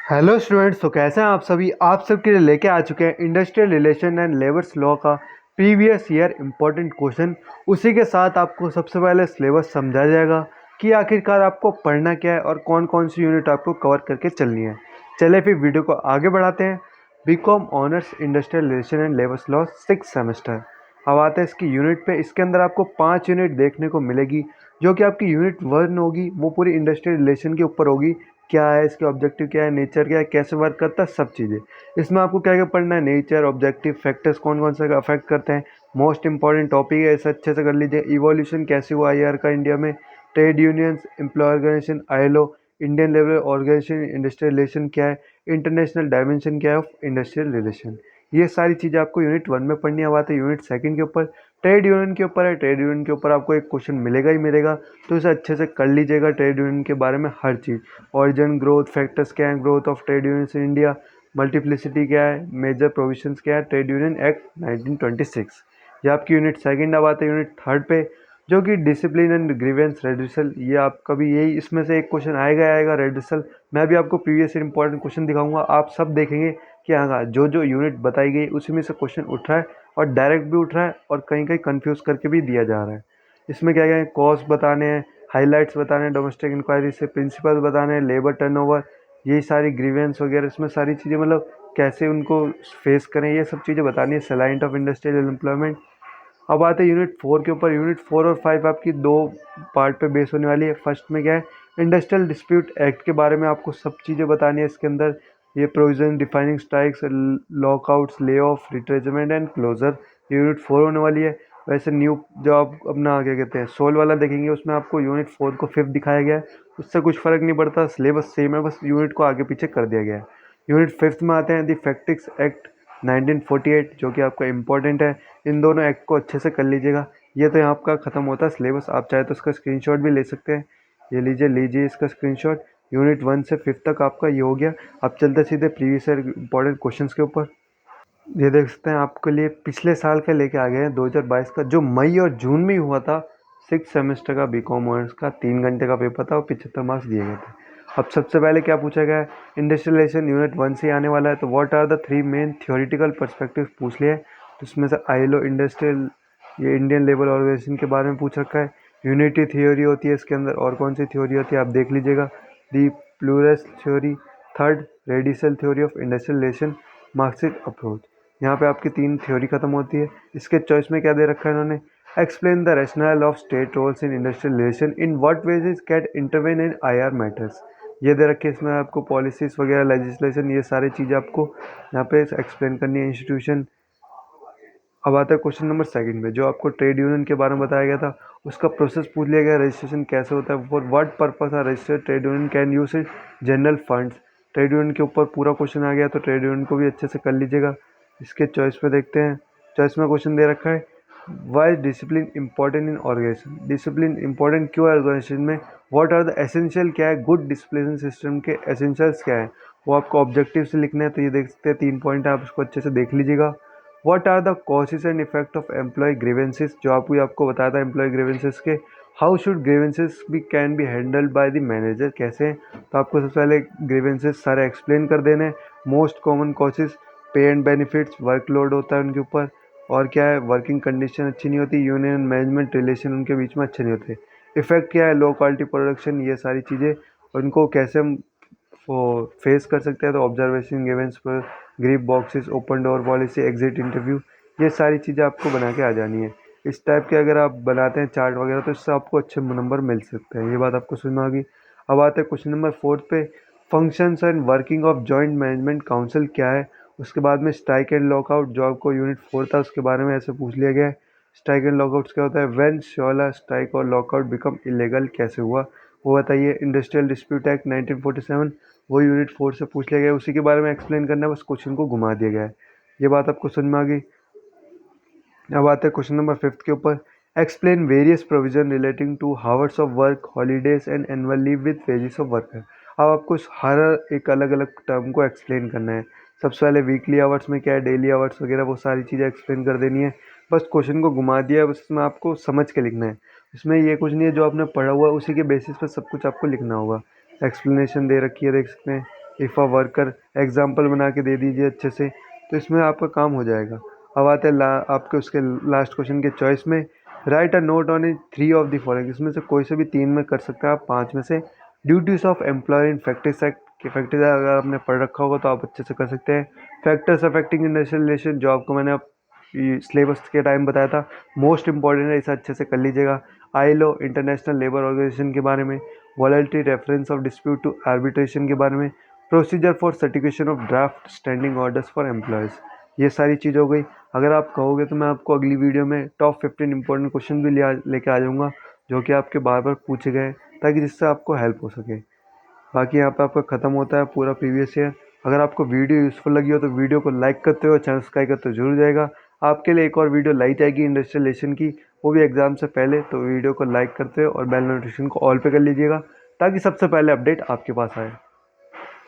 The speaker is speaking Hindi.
हेलो स्टूडेंट्स, तो कैसे हैं आप सभी। आप सबके लिए लेके आ चुके हैं industrial relation and labours law का प्रीवियस ईयर इम्पोर्टेंट क्वेश्चन। उसी के साथ आपको सबसे पहले सिलेबस समझाया जाएगा कि आखिरकार आपको पढ़ना क्या है और कौन कौन सी यूनिट आपको कवर करके चलनी है। चलिए फिर वीडियो को आगे बढ़ाते हैं। BCom honours industrial relation and labours law 6 semester. अब आते हैं इसकी यूनिट पे। इसके अंदर आपको 5 यूनिट देखने को मिलेगी, जो कि आपकी यूनिट 1 होगी, वो पूरी इंडस्ट्रियल रिलेशन के ऊपर होगी। क्या है इसके ऑब्जेक्टिव, क्या है नेचर, क्या है, कैसे वर्क करता है, सब चीज़ें। इसमें आपको क्या क्या पढ़ना है, नेचर, ऑब्जेक्टिव, फैक्टर्स कौन कौन से अफेक्ट करते हैं, मोस्ट इंपॉर्टेंट टॉपिक है, इसे अच्छे से कर लीजिए। इवोल्यूशन कैसे हुआ आईआर का इंडिया में, trade unions, employ organisation, ILO, Indian labour organisation, industrial relation क्या है, इंटरनेशनल डायमेंशन क्या है ऑफ इंडस्ट्रियल रिलेशन। ये सारी चीज़ें आपको यूनिट 1 में पढ़नी है। अब आते हैं यूनिट 2 के ऊपर। ट्रेड यूनियन के ऊपर है। ट्रेड यूनियन के ऊपर आपको एक क्वेश्चन मिलेगा ही मिलेगा, तो इसे अच्छे से कर लीजिएगा। ट्रेड यूनियन के बारे में हर चीज़, ऑरिजिन, ग्रोथ, फैक्टर्स क्या है, growth of trade unions in India, multiplicity क्या है, मेजर प्रोविजंस क्या है, ट्रेड यूनियन एक्ट 1926। ये आपकी यूनिट 2 अब आते हैं यूनिट 3 पे, जो कि डिसिप्लिन एंड ग्रीवेंस रेड्यूसल। ये आपका भी यही इसमें से एक क्वेश्चन आएगा रेड्यूसल। मैं भी आपको प्रीवियस इंपॉर्टेंट क्वेश्चन दिखाऊंगा, आप सब देखेंगे कि हाँ जो जो यूनिट बताई गई उसी में से क्वेश्चन उठ रहा है, और डायरेक्ट भी उठ रहा है और कहीं कहीं कंफ्यूज करके भी दिया जा रहा है। इसमें क्या क्या है, कॉस्ट बताने हैं, हाइलाइट्स बताने हैं, डोमेस्टिक इंक्वायरी से प्रिंसिपल बताने हैं, लेबर टर्नओवर, ये सारी ग्रीवेंस वगैरह, इसमें सारी चीज़ें मतलब कैसे उनको फेस करें, ये सब चीज़ें बतानी है। सलाइंट ऑफ इंडस्ट्रियल एम्प्लॉयमेंट। अब आते हैं यूनिट 4 के ऊपर। यूनिट 4 और 5 आपकी दो पार्ट पे बेस होने वाली है। फर्स्ट में क्या है, इंडस्ट्रियल डिस्प्यूट एक्ट के बारे में आपको सब चीज़ें बतानी है इसके अंदर। ये provision defining strikes, lockouts, lay off, retrenchment and closure, unit 4 होने वाली है। वैसे न्यू जो आप अपना क्या कहते हैं सोल वाला देखेंगे, उसमें आपको यूनिट 4 को 5th दिखाया गया है। उससे कुछ फ़र्क नहीं पड़ता, सिलेबस सेम है, बस यूनिट को आगे पीछे कर दिया गया है। यूनिट 5th में आते हैं दी फैक्टिक्स एक्ट 1948, जो कि आपका इंपॉर्टेंट है। इन दोनों एक्ट को अच्छे से कर लीजिएगा। ये तो यहाँ आपका ख़त्म होता है सिलेबस। आप चाहे तो इसका स्क्रीनशॉट भी ले सकते हैं। ये लीजिए इसका स्क्रीनशॉट। यूनिट 1 से 5th तक आपका ये हो गया। अब चलते सीधे प्रीवियस ईयर इंपॉर्टेंट क्वेश्चंस के ऊपर। ये देख सकते हैं आपके लिए पिछले साल का लेके आ गए हैं, 2022 का, जो मई और जून में ही हुआ था। 6 सेमेस्टर का बीकॉम ऑनर्स का 3 घंटे का पेपर था और 75 मार्क्स दिए गए थे। अब सबसे पहले क्या पूछा गया है, इंडस्ट्रियलाइजेशन यूनिट 1 से आने वाला है, तो what are the 3 main theoretical perspective पूछ लिए। तो इसमें से आईएलओ, इंडस्ट्रियल, ये इंडियन लेबर ऑर्गेनाइजेशन के बारे में पूछ रखा है। यूनिटी थ्योरी होती है इसके अंदर, और कौन सी थ्योरी होती है आप देख लीजिएगा। The pluralist theory. Third, radical theory of industrial relation, Marxist approach. यहाँ पे आपकी 3 थ्योरी खत्म होती है। इसके चॉइस में क्या दे रखा है इन्होंने, explain the rational of state roles in industrial relation, in what ways is cat intervene in IR matters. ये दे रखे इसमें आपको पॉलिसीज वगैरह, लेजिस्लेशन, ये सारी चीज़ें आपको यहाँ पे एक्सप्लेन करनी है, इंस्टीट्यूशन। अब आता है क्वेश्चन नंबर 2 पे, जो आपको ट्रेड यूनियन के बारे में बताया गया था, उसका प्रोसेस पूछ लिया गया। रजिस्ट्रेशन कैसे होता है, for what purpose are registered trade union, can use it general funds. Trade union के ऊपर पूरा क्वेश्चन आ गया, तो ट्रेड यूनियन को भी अच्छे से कर लीजिएगा। इसके चॉइस पे देखते हैं। चॉइस में क्वेश्चन दे रखा है, why discipline important in organisation. Discipline important क्यों है ऑर्गेनाइजेशन में, व्हाट आर द एसेंशियल, क्या है गुड डिसिप्लिन सिस्टम के एसेंशियल्स क्या है, वो आपको ऑब्जेक्टिव से लिखना है। तो ये देख सकते हैं 3 पॉइंट है, आप इसको अच्छे से देख लीजिएगा। What are the causes and effect of employ grievances, जो आपको बताया था एम्प्लॉय ग्रीवेंसेस के। हाउ शुड ग्रीवेंसेस भी can be handled by the manager, कैसे हैं, तो आपको सबसे पहले ग्रीवेंसेस सारे एक्सप्लेन कर देने। मोस्ट कॉमन कॉजेज, पे एंड बेनिफिट्स, वर्कलोड होता है उनके ऊपर, और क्या है, वर्किंग कंडीशन अच्छी नहीं होती, यूनियन मैनेजमेंट रिलेशन उनके बीच में अच्छे नहीं होते। इफेक्ट क्या है, लो क्वालिटी प्रोडक्शन, ये सारी चीज़ें, उनको कैसे हम फेस कर सकते हैं, तो ऑब्जर्वेशन इवेंट्स पर, grip boxes, open door policy, exit interview, ये सारी चीज़ें आपको बना के आ जानी है। इस टाइप के अगर आप बनाते हैं चार्ट वगैरह, तो इससे आपको अच्छे नंबर मिल सकते हैं। ये बात आपको समझ में आ गई। अब आते हैं क्वेश्चन नंबर 4 पे, functions and working of joint management council क्या है। उसके बाद में स्ट्राइक एंड लॉकआउट, जो आपको यूनिट 4 था उसके बारे में ऐसे पूछ लिया गया है। स्ट्राइक एंड लॉकआउट क्या होता है, व्हेन शॉल स्ट्राइक और लॉकआउट बिकम इलीगल, कैसे हुआ वो बताइए। इंडस्ट्रियल डिस्प्यूट एक्ट 1947, वो यूनिट 4 से पूछ लिया गया, उसी के बारे में एक्सप्लेन करना है, बस क्वेश्चन को घुमा दिया गया है। ये बात आपको समझ में आ गई। अब आते हैं क्वेश्चन नंबर 5 के ऊपर, explain various provision relating to hours of work, holidays and annual leave with wages of worker. अब आपको हर एक अलग अलग टर्म को एक्सप्लेन करना है। सबसे पहले वीकली आवर्स में क्या है, डेली आवर्स वगैरह, वो सारी चीज़ें एक्सप्लेन कर देनी है। बस क्वेश्चन को घुमा दिया है, बस इसमें आपको समझ के लिखना है। इसमें ये कुछ नहीं है, जो आपने पढ़ा हुआ है उसी के बेसिस पर सब कुछ आपको लिखना होगा। एक्सप्लेनेशन दे रखी है, देख सकते हैं। इफ़ अ वर्कर एग्जाम्पल बना के दे दीजिए अच्छे से, तो इसमें आपका काम हो जाएगा। अब आते हैं आपके उसके लास्ट क्वेश्चन के चॉइस में। Right a note on 3 of the following, इसमें से कोई से भी 3 में कर सकते हैं आप, 5 में से। Duties of employer in factories act, कि फैक्ट्रीज अगर आपने पढ़ रखा होगा तो आप अच्छे से कर सकते हैं। फैक्टर्स अफेक्टिंग इंडस्ट्रियल रिलेशन, जो आपको मैंने सिलेबस के टाइम बताया था, मोस्ट इंपॉर्टेंट है, इसे अच्छे से कर लीजिएगा। ILO इंटरनेशनल लेबर ऑर्गेनाइजेशन के बारे में। Voluntary reference of dispute to arbitration के बारे में। Procedure for certification of draft standing orders for employees. ये सारी चीज़ हो गई। अगर आप कहोगे तो मैं आपको अगली वीडियो में टॉप 15 इंपॉर्टेंट क्वेश्चन भी लेके आ जाऊँगा, जो कि आपके बार बार पूछे गए, ताकि जिससे आपको हेल्प हो सके। बाकी यहाँ पे आपका ख़त्म होता है पूरा प्रीवियस ईयर। अगर आपको वीडियो यूज़फुल लगी हो तो वीडियो को लाइक करते हो, चैनल सब्सक्राइब करते हो जरूर जाएगा। आपके लिए एक और वीडियो लाई जाएगी इंडस्ट्रियल रिलेशन की, वो भी एग्ज़ाम से पहले, तो वीडियो को लाइक करते हो और बेल नोटिफिकेशन को ऑल पे कर लीजिएगा, ताकि सबसे पहले अपडेट आपके पास आए।